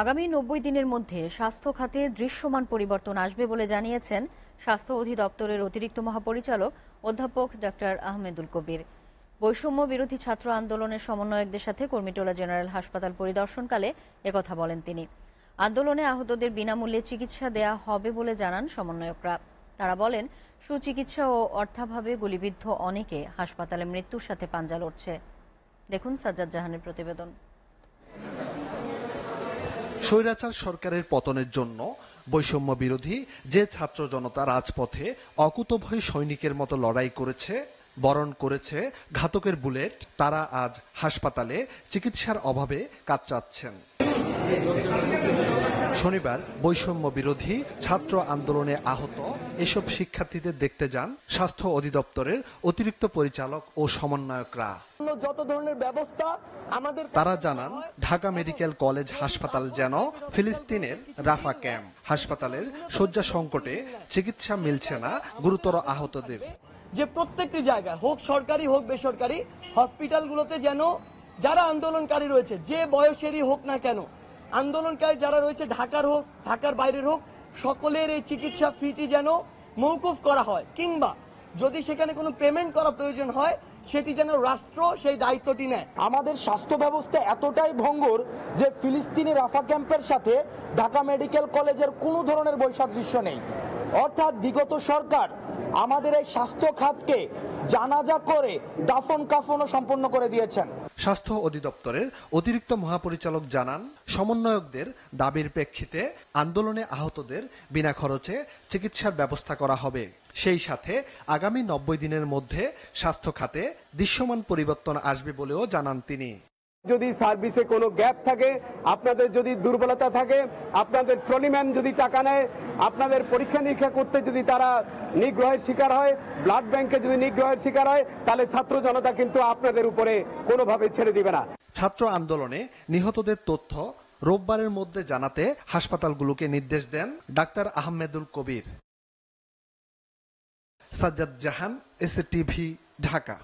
আগামী ৯০ দিনের মধ্যে স্বাস্থ্য খাতে দৃশ্যমান পরিবর্তন আসবে বলে জানিয়েছেন স্বাস্থ্য অধিদপ্তরের অতিরিক্ত মহাপরিচালক অধ্যাপক ডাক্তার আহমেদুল কবির। বৈষম্য বিরোধী ছাত্র আন্দোলনের সমন্বয়কদের সাথে কর্মীটোলা জেনারেল হাসপাতাল পরিদর্শনকালে একথা বলেন তিনি। আন্দোলনে আহতদের বিনামূল্যে চিকিৎসা দেয়া হবে বলে জানান সমন্বয়করা। তারা বলেন, সুচিকিৎসা ও অর্থাভাবে গুলিবিদ্ধ অনেকে হাসপাতালে মৃত্যুর সাথে পাঞ্জা লড়ছে। দেখুন সাজ্জাদ জাহানের প্রতিবেদন। স্বৈরাচার সরকারের পতনের জন্য বৈষম্য বিরোধী যে ছাত্র জনতা রাজপথে অকুতভয় সৈনিকের মতো লড়াই করেছে, বরণ করেছে ঘাতকের বুলেট, তারা আজ হাসপাতালে চিকিৎসার অভাবে কাতরাচ্ছেন। শনিবার বৈষম্য বিরোধী ছাত্র আন্দোলনে আহত এসব শিক্ষার্থীদের দেখতে যান স্বাস্থ্য অধিদপ্তরের অতিরিক্ত পরিচালক ও সমন্বয়করা। যত ধরনের ব্যবস্থা আমাদের তারা জানান, ঢাকা মেডিকেল কলেজ হাসপাতাল যেন ফিলিস্তিনের রাফা ক্যাম্প। হাসপাতালের শয্যা সংকটে চিকিৎসা মিলছে না গুরুতর আহতদের। যে প্রত্যেকটি জায়গায় হোক সরকারি হোক বেসরকারি হসপিটালগুলোতে যেন যারা আন্দোলনকারী রয়েছে, যে বয়সেরই হোক না কেন, আন্দোলনকারী যারা রয়েছে ঢাকার হোক ঢাকার বাইরের হোক, সকলের এই চিকিৎসা ফিটি যেন মওকুফ করা হয়, কিংবা যদি সেখানে কোনো পেমেন্ট করা প্রয়োজন হয় সেটি যেন রাষ্ট্র সেই দায়িত্বটি নেয়। আমাদের স্বাস্থ্য ব্যবস্থা এতটাই ভঙ্গুর যে ফিলিস্তিনি রাফা ক্যাম্পের সাথে ঢাকা মেডিকেল কলেজের কোনো ধরনের বৈসাদৃশ্য নেই। অর্থাৎ বিগত সরকার আমাদের এই স্বাস্থ্য খাতকে জানাজা করে দাফন কাফনও সম্পন্ন করে দিয়েছেন। স্বাস্থ্য অধিদপ্তরের অতিরিক্ত মহাপরিচালক জানান, সমন্বয়কদের দাবির প্রেক্ষিতে আন্দোলনে আহতদের বিনা খরচে চিকিৎসার ব্যবস্থা করা হবে। সেই সাথে আগামী ৯০ দিনের মধ্যে স্বাস্থ্য খাতে দৃশ্যমান পরিবর্তন আসবে বলেও জানান তিনি। যদি সার্ভিসে কোনো গ্যাপ থাকে, আপনাদের যদি দুর্বলতা থাকে, আপনাদের ট্রলিম্যান যদি টাকা নেয়, আপনাদের পরীক্ষা নিরীক্ষা করতে যদি তারা নিগ্রহের শিকার হয়, ব্লাড ব্যাংকে যদি নিগ্রহের শিকার হয়, তাহলে ছাত্র জনতা কিন্তু আপনাদের উপরে কোনোভাবে ছেড়ে দিবে না। ছাত্র আন্দোলনে নিহতদের তথ্য রোববারের মধ্যে জানাতে হাসপাতালগুলোকে নির্দেশ দেন ডাক্তার আহমেদুল কবির। সাজ্জাদ জাহান, এসএ টিভি, ঢাকা।